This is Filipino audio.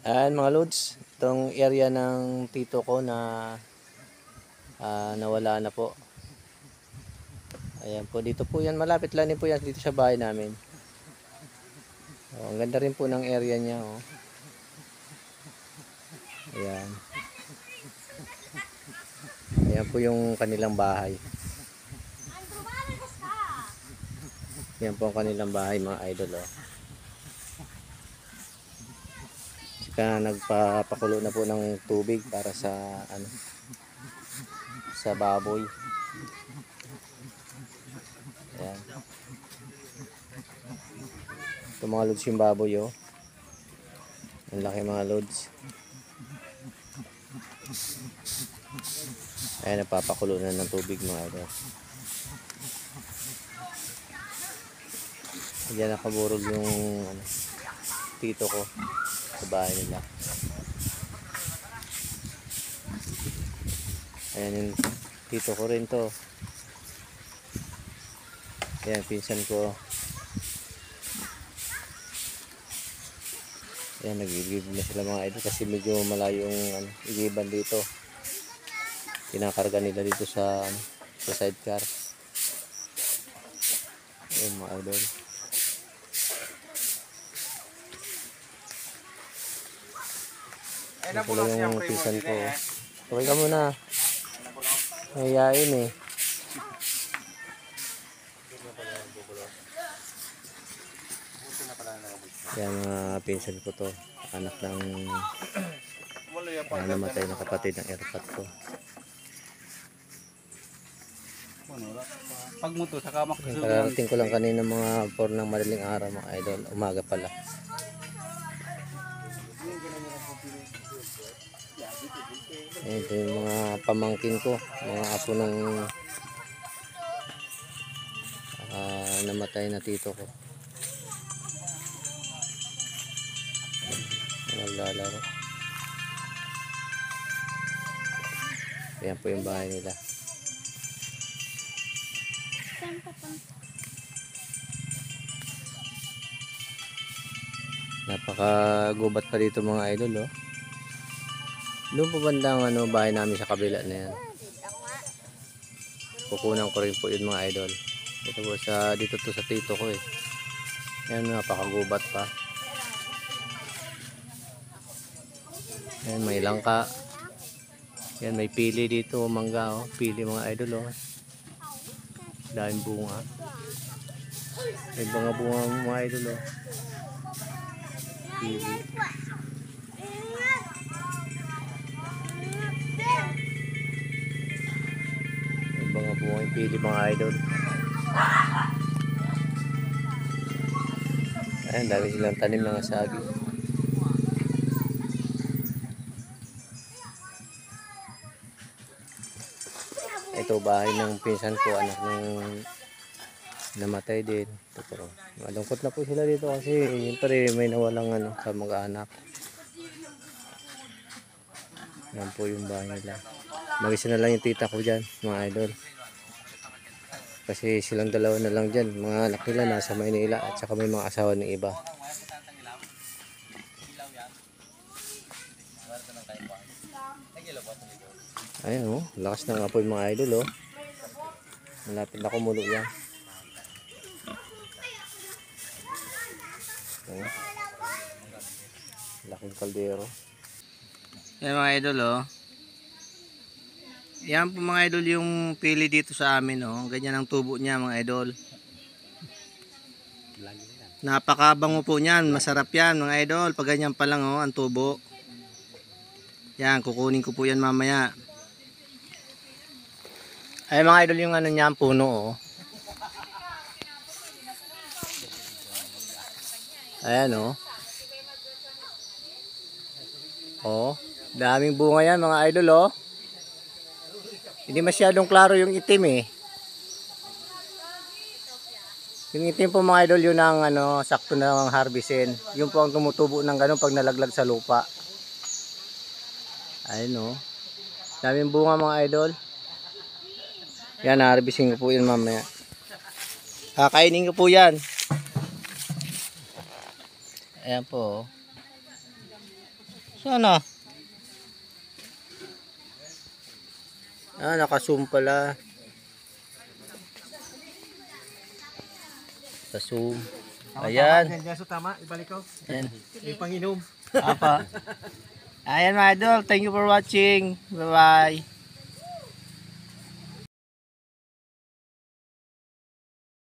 Ayan mga lods, itong area ng tito ko na nawala na po. Ayan po, dito po yan, malapit lang din po yan dito sa bahay namin. Ang ganda rin po ng area niya. Ayan. Ayan po yung kanilang bahay. Ayan po ang kanilang bahay mga idol. Saka nagpapakulo na po ng tubig para sa sa baboy. Ayan. Ito mga lods yung baboy ang laki mga lods. Ayan, napapakulo na ng tubig mga idol. Ayan, nakaburog yung tito ko sa bahay nila. Ayan yung tito ko rin to. Ayan, pinsan ko. Ayan, nag-igib na sila mga idol kasi medyo malayo yung igiban dito. Kinakarga nila dito sa sidecar. Ayan mga idol. Ito pala yung pinsan ko. Okay ka muna. Mahihain eh. Yan mga pinsan ko to. Anak ng namatay na kapatid ng airpot ko. Pagmuto sa kamak. Kararating ko lang kanina mga 4 ng madaling araw mga idol. Umaga pala. Ito yung mga pamangkin ko. Mga apo ng namatay na tito ko. Naglalaro. Ayan po yung bahay nila. Napakagubat pa dito mga idol Doon po bandang bahay namin sa kabila na yan. Kukunan ko rin po yun mga idol. Ito po dito to sa tito ko Ayan, napakagubat pa. Ayan, may langka. Ayan, may pili dito, mangga pili mga idol daming bunga. May mga bunga mga idol pili. May mga bunga yung pili mga idol. Ayan, dami silang tanim ng asagi. Ito bahay ng pinsan ko, anak ng namatay din. Pero malungkot na po sila dito kasi siyempre may nawalang sa mga anak. Yan po yung bahay nila. Mag-isa na lang yung tita ko dyan mga idol. Kasi silang dalawa na lang dyan. Mga anak nila nasa Maynila at saka may mga asawa ng iba. Ayan lakas ng apoy mga idol malapit na kumulo yan. Laking kaldero. Ayan mga idol yan po mga idol yung pili dito sa amin ganyan ang tubo niya mga idol. Napakabango po niyan, masarap yan mga idol pag ganyan pa lang ang tubo. Yan, kukunin ko po yan mamaya. Ay mga idol yung niya ang puno Ayan daming bunga yan mga idol Hindi masyadong klaro yung itim Yung itim po mga idol yun ang sakto na harvestin. Yung po ang tumutubo ng ganun pag nalaglag sa lupa. Ayun daming bunga mga idol. Yan, harvesting ko po yun mamaya. Kakainin ko po yan. Ayan po Sana. Naka-zoom pala. Sa zoom. Ayan. Tama, tama. Ibalik ko. Ayan. May panginom. Apa. Ayan mga idol. Thank you for watching. Bye-bye.